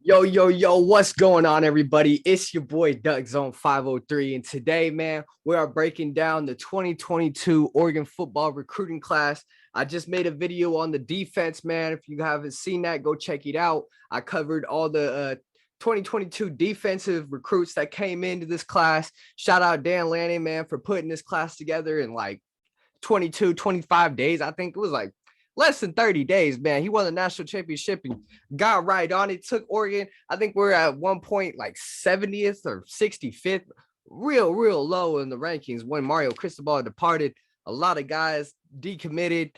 Yo, what's going on, everybody? It's your boy Duck Zone 503. And today, man, we are breaking down the 2022 Oregon football recruiting class. I just made a video on the defense, man. If you haven't seen that, go check it out. I covered all the 2022 defensive recruits that came into this class. Shout out Dan Lanning, man, for putting this class together in like 25 days. I think it was like less than 30 days, man. He won the national championship and got right on it. Took Oregon. I think we're at one point like 70th or 65th, real low in the rankings when Mario Cristobal departed. A lot of guys decommitted.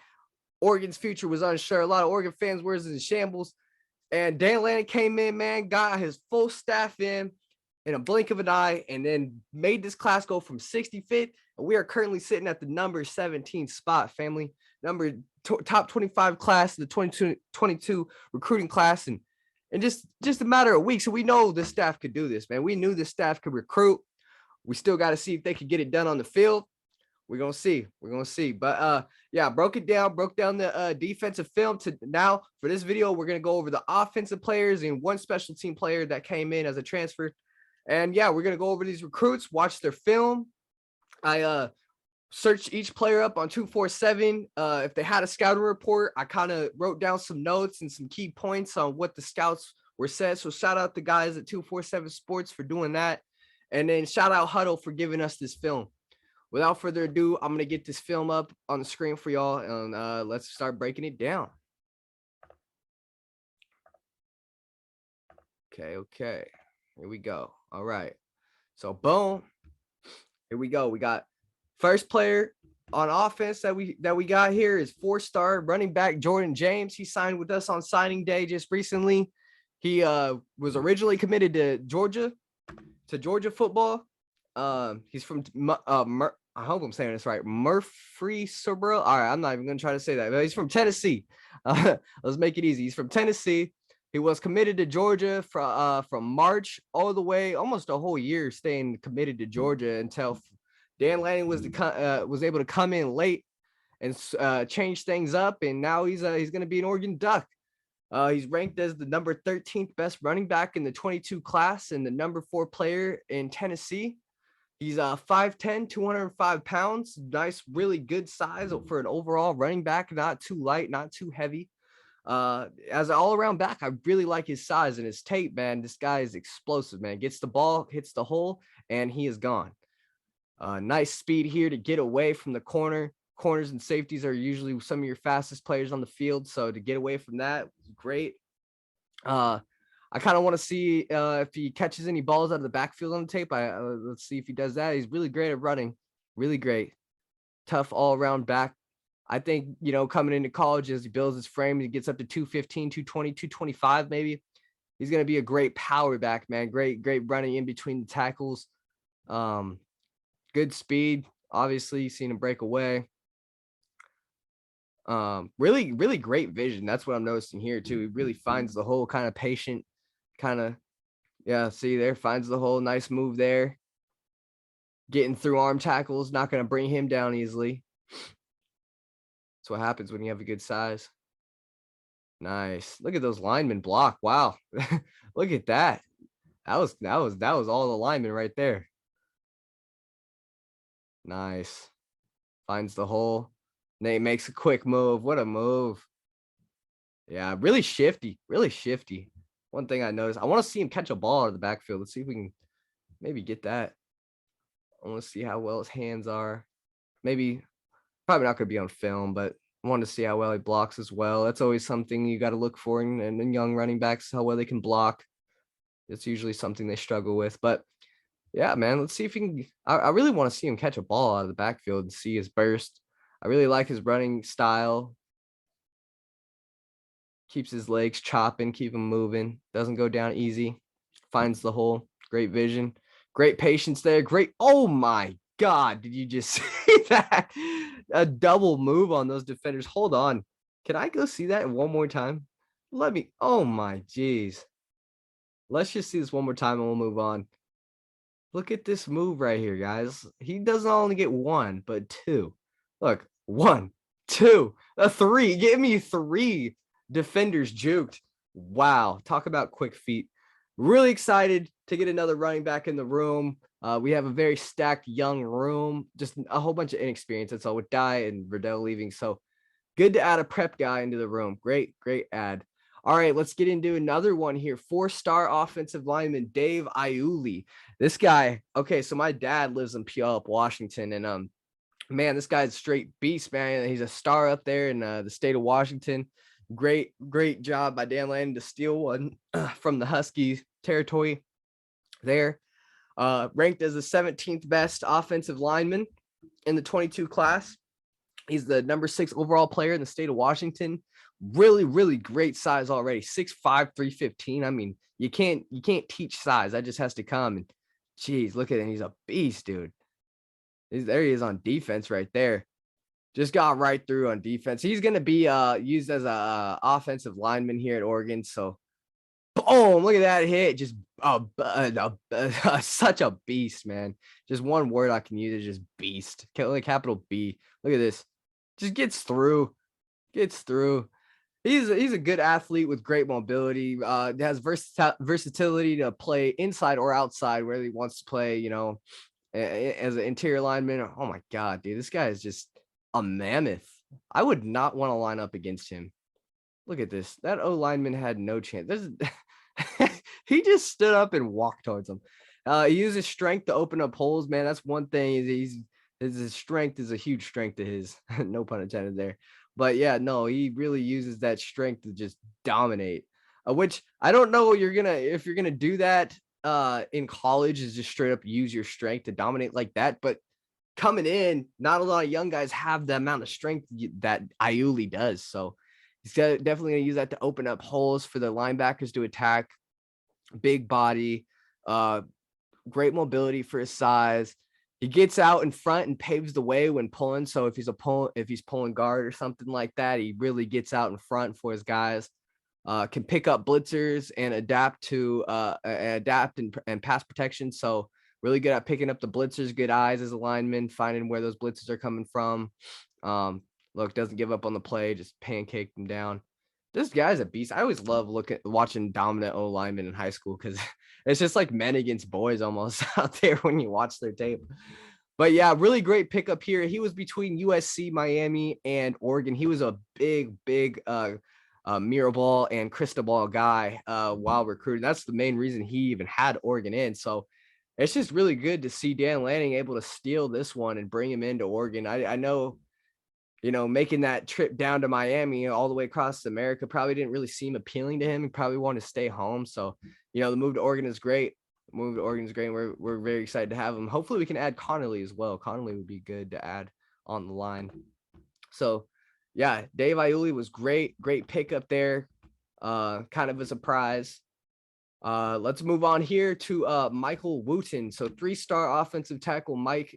Oregon's future was unsure. A lot of Oregon fans were in shambles. And Dan Lanning came in, man, got his full staff in a blink of an eye, and then made this class go from 65th. And we are currently sitting at the number 17 spot, family. Top 25 class, the 2022 recruiting class, and just a matter of weeks. So we know this staff could do this, man. We knew this staff could recruit. We still got to see if they could get it done on the field. We're gonna see. But yeah, broke down the defensive film. To now for this video, we're gonna go over the offensive players and one special team player that came in as a transfer. And yeah, we're gonna go over these recruits, watch their film. I searched each player up on 247. If they had a scouting report, I kind of wrote down some notes and some key points on what the scouts were said. So shout out the guys at 247 Sports for doing that. And then shout out Huddle for giving us this film. Without further ado, I'm going to get this film up on the screen for y'all, and let's start breaking it down. Okay. Here we go. All right. So boom. Here we go. We got first player on offense that we got here is 4-star running back Jordan James. He signed with us on signing day just recently. He was originally committed to Georgia football. He's from I hope I'm saying this right, Murfreesboro. All right, I'm not even gonna try to say that, but he's from Tennessee. Let's make it easy. He's from Tennessee. He was committed to Georgia from March all the way, almost a whole year, staying committed to Georgia until Dan Lanning was able to come in late and change things up, and now he's going to be an Oregon Duck. He's ranked as the number 13th best running back in the 22 class and the number 4 player in Tennessee. He's 5'10", 205 pounds. Nice, really good size for an overall running back. Not too light, not too heavy. As an all-around back, I really like his size and his tape, man. This guy is explosive, man. Gets the ball, hits the hole, and he is gone. Nice speed here to get away from the corner. Corners and safeties are usually some of your fastest players on the field, so to get away from that was great. I kind of want to see if he catches any balls out of the backfield on the tape. Let's see if he does that. He's really great at running. Really great. Tough all-around back. I think, coming into college, as he builds his frame, he gets up to 215, 220, 225 maybe. He's going to be a great power back, man. Great running in between the tackles. Good speed. Obviously, you've seen him break away. Really great vision. That's what I'm noticing here, too. He really finds the hole, kind of patient. See there, finds the hole. Nice move there. Getting through arm tackles, not going to bring him down easily. That's what happens when you have a good size. Nice. Look at those linemen block. Wow. Look at that. That was all the linemen right there. Nice. Finds the hole. Nate makes a quick move. What a move. Yeah, really shifty. One thing I noticed, I want to see him catch a ball out of the backfield. Let's see if we can maybe get that. I want to see how well his hands are. Maybe, probably not going to be on film, but I want to see how well he blocks as well. That's always something you got to look for in young running backs, how well they can block. It's usually something they struggle with. But yeah, man, let's see if he can. I really want to see him catch a ball out of the backfield and see his burst. I really like his running style. Keeps his legs chopping, keep him moving. Doesn't go down easy. Finds the hole. Great vision. Great patience there. Great. Oh, my God. Did you just see that? A double move on those defenders. Hold on. Can I go see that one more time? Oh, my geez. Let's just see this one more time and we'll move on. Look at this move right here, guys. He doesn't only get one, but two. Look, 1, 2, 3. Give me 3 defenders juked. Wow. Talk about quick feet. Really excited to get another running back in the room. We have a very stacked young room, just a whole bunch of inexperience. That's all with Dye and Riddell leaving. So good to add a prep guy into the room. Great, great add. All right, let's get into another one here. 4-star offensive lineman Dave Iuli. This guy, okay, so my dad lives in Puyallup, Washington, and man, this guy's a straight beast, man. He's a star up there in the state of Washington. Great, great job by Dan Lanning to steal one from the Husky territory there. Ranked as the 17th best offensive lineman in the 22 class. He's the number 6 overall player in the state of Washington. Really, really great size already. 6'5", 315. I mean, you can't teach size. That just has to come. And geez, look at him. He's a beast, dude. There he is on defense right there. Just got right through on defense. He's going to be used as a offensive lineman here at Oregon. So, boom, look at that hit. Just such a beast, man. Just one word I can use is just beast. Capital B. Look at this. Just gets through. Gets through. He's a good athlete with great mobility. Has versatility to play inside or outside, where he wants to play, you know, as an interior lineman. Oh my God, dude, this guy is just a mammoth. I would not want to line up against him. Look at this. That O lineman had no chance. He just stood up and walked towards him. He uses strength to open up holes, man. That's one thing. His strength is a huge strength of his. No pun intended there. But yeah, no, he really uses that strength to just dominate. Which I don't know if you're gonna do that in college, is just straight up use your strength to dominate like that. But coming in, not a lot of young guys have the amount of strength that Iuli does. So he's definitely going to use that to open up holes for the linebackers to attack. Big body, great mobility for his size. He gets out in front and paves the way when pulling. So if he's pulling guard or something like that, he really gets out in front for his guys. Can pick up blitzers and adapt and pass protection. So really good at picking up the blitzers, good eyes as a lineman, finding where those blitzers are coming from. Look, doesn't give up on the play, just pancake them down. This guy's a beast. I always love watching dominant O linemen in high school because it's just like men against boys almost out there when you watch their tape. But yeah, really great pickup here. He was between USC, Miami, and Oregon. He was a big Mirabal and Cristobal guy while recruiting. That's the main reason he even had Oregon in. So it's just really good to see Dan Lanning able to steal this one and bring him into Oregon. I know, you know, making that trip down to Miami all the way across America probably didn't really seem appealing to him. He probably wanted to stay home. So, you know, the move to Oregon is great. We're very excited to have him. Hopefully we can add Connerly as well. Connerly would be good to add on the line. So yeah, Dave Iuli was great pickup there. Kind of a surprise. Let's move on here to Michael Wooten. So 3-star offensive tackle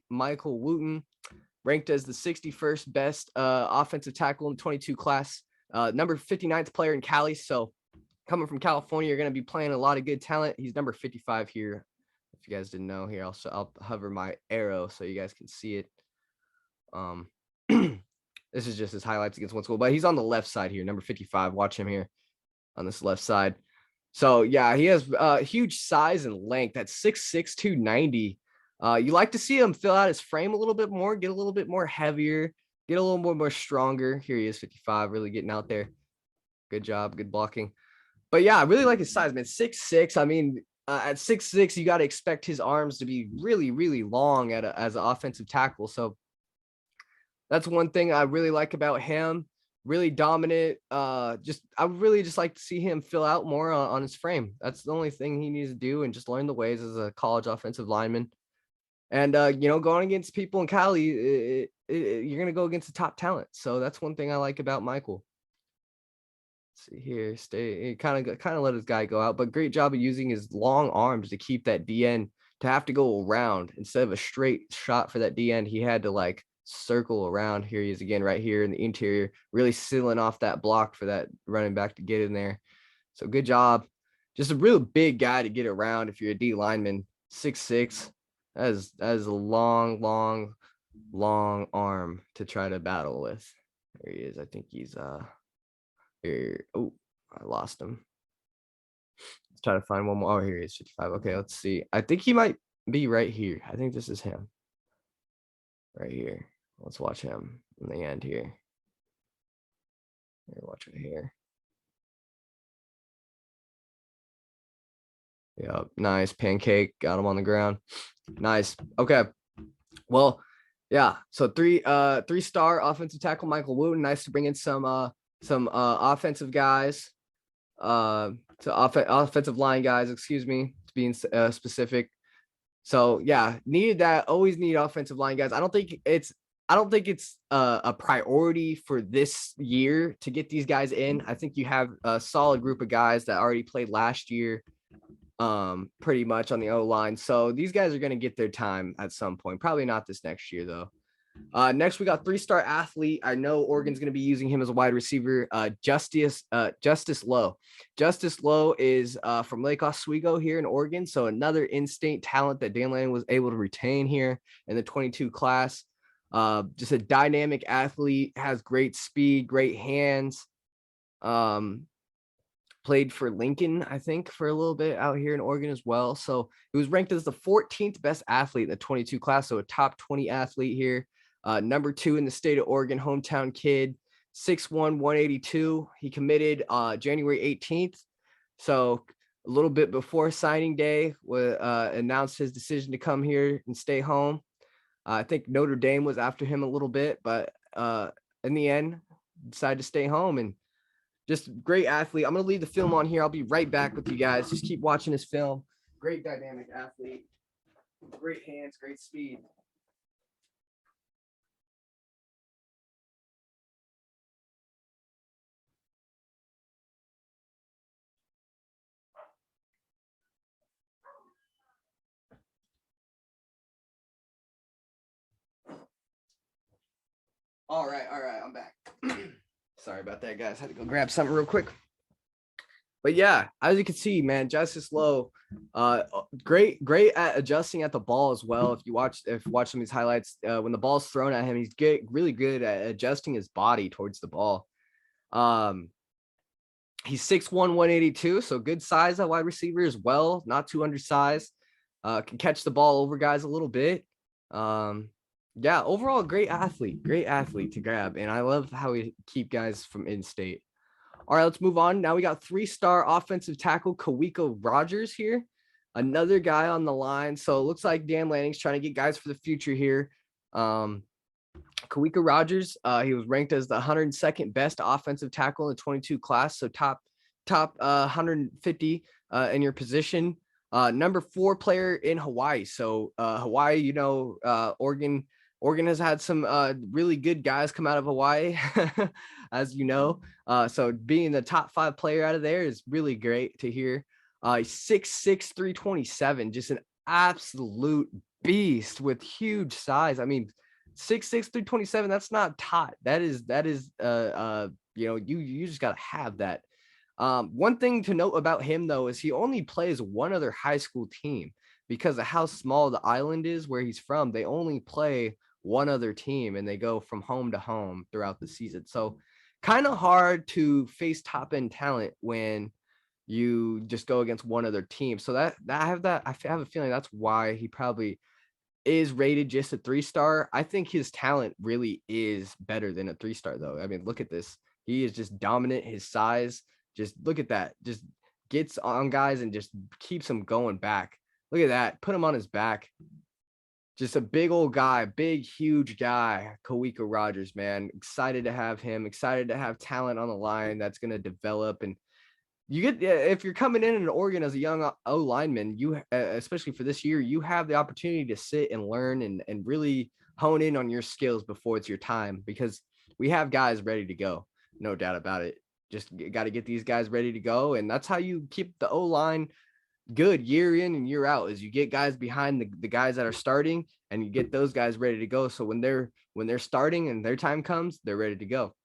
Michael Wooten, ranked as the 61st best offensive tackle in the 22 class, number 59th player in Cali. So coming from California, you're going to be playing a lot of good talent. He's number 55 here. If you guys didn't know, here I'll hover my arrow so you guys can see it. This is just his highlights against one school, but he's on the left side here, number 55. Watch him here on this left side. So yeah, he has huge size and length. That's 6'6", 290. You like to see him fill out his frame a little bit more, get a little bit more heavier, get a little more stronger. Here he is, 55, really getting out there. Good job, good blocking. But yeah, I really like his size, man. 6'6". I mean, at 6'6", you got to expect his arms to be really, really long as an offensive tackle. So that's one thing I really like about him. Really dominant. I would really just like to see him fill out more on his frame. That's the only thing he needs to do, and just learn the ways as a college offensive lineman. And you know, going against people in Cali, you're gonna go against the top talent. So that's one thing I like about Michael. Let's see here, kind of let his guy go out, but great job of using his long arms to keep that DN to have to go around instead of a straight shot for that DN. He had to like circle around. Here he is again, right here in the interior, really sealing off that block for that running back to get in there. So good job. Just a real big guy to get around if you're a D lineman. 6'6". That is a long arm to try to battle with. There he is. I think he's here. Oh, I lost him. try to find one more. Oh, here he is, 55. Okay, let's see. I think he might be right here. I think this is him right here. Let's watch him in the end here. Watch it here. Yep, nice pancake. Got him on the ground. Nice. Okay. Well, yeah. So three-star offensive tackle Michael Wooten. Nice to bring in some offensive guys. Offensive line guys, excuse me, to being specific. So yeah, needed that. Always need offensive line guys. I don't think it's a priority for this year to get these guys in. I think you have a solid group of guys that already played last year, pretty much on the O-line. So these guys are going to get their time at some point. Probably not this next year though. Next, we got three-star athlete. I know Oregon's going to be using him as a wide receiver. Justice Lowe. Justice Lowe is from Lake Oswego here in Oregon. So another in-state talent that Dan Lanning was able to retain here in the 22 class. Just a dynamic athlete, has great speed, great hands. Played for Lincoln, I think, for a little bit out here in Oregon as well. So he was ranked as the 14th best athlete in the 22 class. So a top 20 athlete here. Number 2 in the state of Oregon, hometown kid, 6'1", 182. He committed January 18th. So a little bit before signing day, announced his decision to come here and stay home. I think Notre Dame was after him a little bit, but in the end, decided to stay home. And just great athlete. I'm going to leave the film on here. I'll be right back with you guys. Just keep watching this film. Great dynamic athlete. Great hands, great speed. All right, I'm back. Sorry about that, guys. Had to go grab something real quick. But yeah, as you can see, man, Justice Lowe, great at adjusting at the ball as well. If you watch some of these highlights, when the ball's thrown at him, he's really good at adjusting his body towards the ball. He's 6'1", 182, so good size at wide receiver as well, not too undersized. Can catch the ball over guys a little bit. Yeah, overall, great athlete to grab. And I love how we keep guys from in-state. All right, let's move on. Now we got three-star offensive tackle Kawika Rogers here. Another guy on the line. So it looks like Dan Lanning's trying to get guys for the future here. Kawika Rogers, he was ranked as the 102nd best offensive tackle in the 22 class. So top 150 in your position. Number 4 player in Hawaii. So Hawaii, you know, Oregon has had some really good guys come out of Hawaii, as you know. So being the top 5 player out of there is really great to hear. 6'6", 327, just an absolute beast with huge size. I mean, 6'6", 327, that's not tot. That is you know, you just gotta have that. One thing to note about him though is he only plays one other high school team because of how small the island is where he's from. They only play one other team and they go from home to home throughout the season. So kind of hard to face top end talent when you just go against one other team. So I have a feeling that's why he probably is rated just a 3-star. I think his talent really is better than a 3-star though. I mean, look at this. He is just dominant. His size, just look at that. Just gets on guys and just keeps them going back. Look at that. Put him on his back. Just a big old guy, big, huge guy, Kawika Rogers, man. Excited to have him. Excited to have talent on the line that's going to develop. And you get, if you're coming in Oregon as a young O lineman, you, especially for this year, you have the opportunity to sit and learn and really hone in on your skills before it's your time, because we have guys ready to go. No doubt about it. Just got to get these guys ready to go. And that's how you keep the O line good year in and year out, is you get guys behind the guys that are starting and you get those guys ready to go. So when they're starting and their time comes, they're ready to go.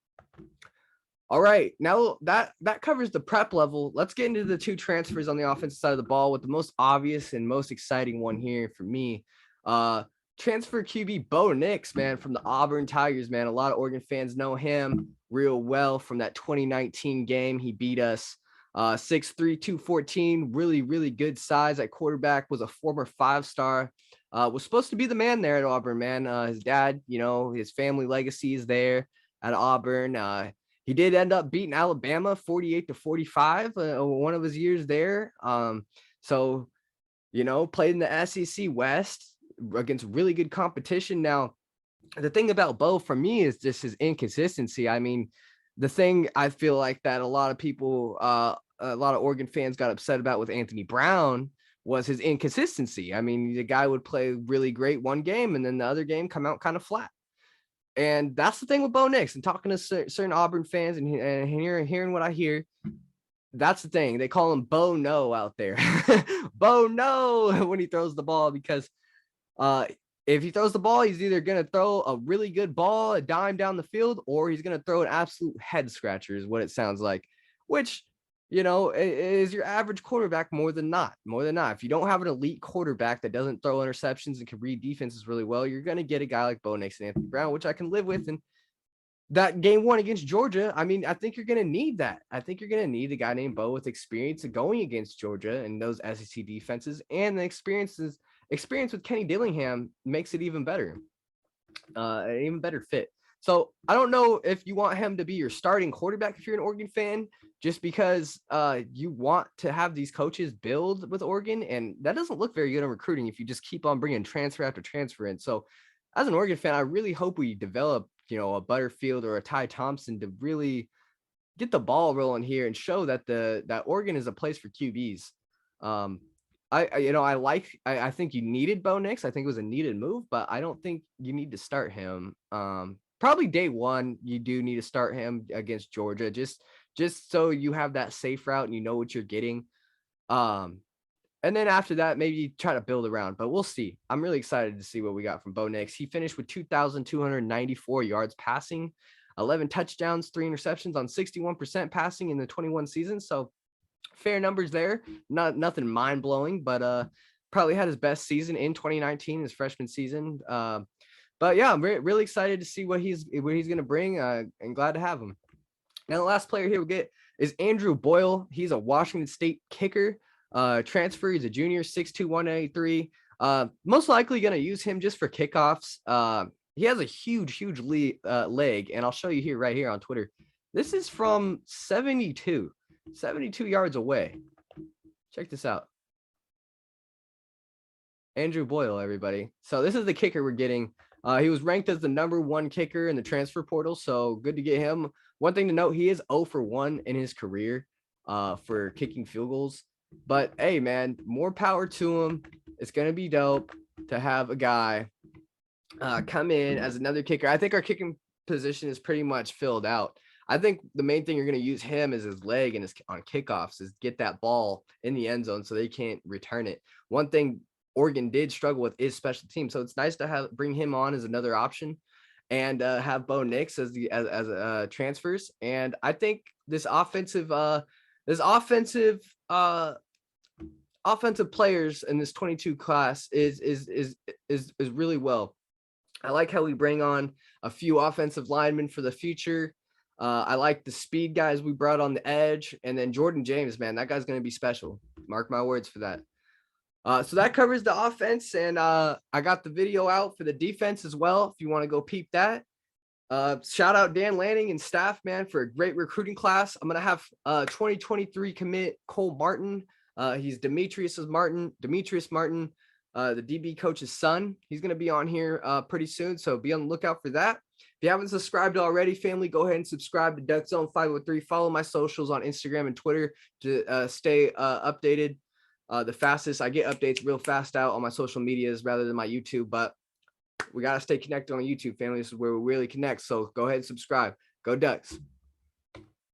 All right, now that covers the prep level. Let's get into the 2 transfers on the offensive side of the ball, with the most obvious and most exciting one here for me. Transfer QB Bo Nix, man, from the Auburn Tigers, man. A lot of Oregon fans know him real well from that 2019 game. He beat us 6'3", 214, really, really good size at quarterback, was a former 5-star. Was supposed to be the man there at Auburn, man. His dad, his family legacy is there at Auburn. He did end up beating Alabama 48-45 one of his years there. So, played in the SEC West against really good competition. Now, the thing about Bo for me is just his inconsistency. I mean, the thing I feel like that a lot of people, a lot of Oregon fans got upset about with Anthony Brown was his inconsistency. I mean, the guy would play really great one game and then the other game come out kind of flat. And that's the thing with Bo Nix. And talking to certain Auburn fans and hearing what I hear, that's the thing. They call him Bo No out there. Bo No when he throws the ball, because if he throws the ball, he's either going to throw a really good ball, a dime down the field, or he's going to throw an absolute head scratcher is what it sounds like, which, is your average quarterback more than not. If you don't have an elite quarterback that doesn't throw interceptions and can read defenses really well, you're going to get a guy like Bo Nix and Anthony Brown, which I can live with. And that game one against Georgia, I mean, I think you're going to need that. I think you're going to need a guy named Bo with experience of going against Georgia and those SEC defenses, and the experience with Kenny Dillingham makes it even better, an even better fit. So I don't know if you want him to be your starting quarterback if you're an Oregon fan, just because you want to have these coaches build with Oregon, and that doesn't look very good on recruiting if you just keep on bringing transfer after transfer in. So as an Oregon fan, I really hope we develop, a Butterfield or a Ty Thompson to really get the ball rolling here and show that that Oregon is a place for QBs. I think you needed Bo Nix. I think it was a needed move, but I don't think you need to start him. Probably day one, you do need to start him against Georgia, just so you have that safe route and you know what you're getting. And then after that, maybe try to build around, but we'll see. I'm really excited to see what we got from Bo Nix. He finished with 2,294 yards passing, 11 touchdowns, 3 interceptions on 61% passing in the 21 season. So fair numbers there. Nothing mind blowing, but probably had his best season in 2019, his freshman season. But yeah, I'm really excited to see what he's going to bring, and glad to have him. Now, the last player here we get is Andrew Boyle. He's a Washington State kicker. Transfer. He's a junior, 6'2", 183. Most likely going to use him just for kickoffs. He has a huge leg, and I'll show you here right here on Twitter. This is from 72 yards away. Check this out. Andrew Boyle, everybody. So this is the kicker we're getting. He was ranked as the #1 kicker in the transfer portal, so good to get him. One thing to note, he is 0 for 1 in his career for kicking field goals. But hey, man, more power to him. It's going to be dope to have a guy come in as another kicker. I think our kicking position is pretty much filled out. I think the main thing you're going to use him is his leg and on kickoffs is get that ball in the end zone so they can't return it. One thing Oregon did struggle with is special teams, so it's nice to bring him on as another option, and have Bo Nix as transfers. And I think this offensive players in this 22 class is really well. I like how we bring on a few offensive linemen for the future. I like the speed guys we brought on the edge, and then Jordan James, man, that guy's going to be special. Mark my words for that. So that covers the offense, and I got the video out for the defense as well if you want to go peep that. Shout out Dan Lanning and staff, man, for a great recruiting class. I'm going to have 2023 commit Cole Martin. He's Demetrius Martin, the DB coach's son. He's going to be on here pretty soon, so be on the lookout for that. If you haven't subscribed already, family, go ahead and subscribe to Duck Zone 503. Follow my socials on Instagram and Twitter to stay updated. The fastest. I get updates real fast out on my social medias rather than my YouTube, but we got to stay connected on YouTube, family. This is where we really connect. So go ahead and subscribe. Go Ducks.